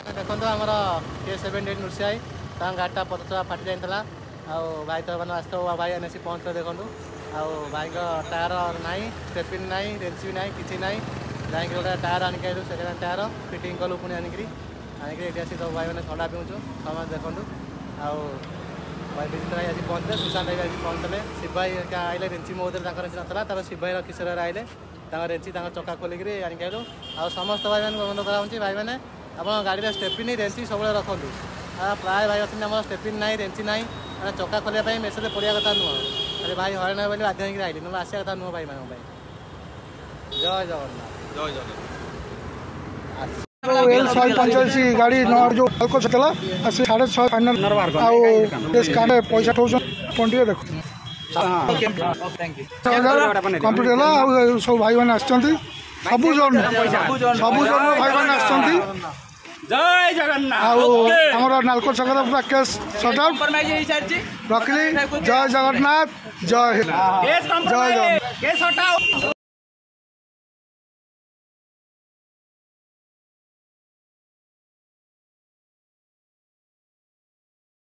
देखो आमर K78 नुर्सियाई गाड़ीटा पचा फाटी जाता भाई तो मैंने आसते भाई एन पहुँचते देखो भाई टायर ना स्टेपिन ना रेंच ना कि ना जाकि गोटे टायर आनिक आलु सेकेंड टायर फिटिंग कलु पुणी आनिक ये आसी सब भाई मैंने थंडा पीऊँ समझ देखूँ भाई विजित भाई आज पहुँचते सुशांत भाई आज पहुँचते शिव भाई आइले रेंची मो रेंची ना शिव भाई किशोर आइले रेंची चक्का खोलिक आनिक आलु आ समस्त भाई मैंने बंद कराऊँगी भाई मैंने आप गाड़ी स्टेपिन रेंची सब रखु प्राय भाई अच्छे आम स्टेपिन ना रेंची ना मैंने चक्का खोलिया मेसेज पड़ा कथा नुह भाई हरण बोली बाध्य होकर आइली ना आसा कथा नुह भाई मान जय जगन्नाथ जय जगन्नाथ L145 गाड़ी नर जो अल्को चला 6.5 फाइनल पैसा ठोस पंटी देख कंप्लीट सब भाई मैंने सबु जन भाई मैंने जय जगन्नाथ आमर नालको छक पूरा केस सट आउट रखली जय जगन्नाथ जय जय जगन्नाथ।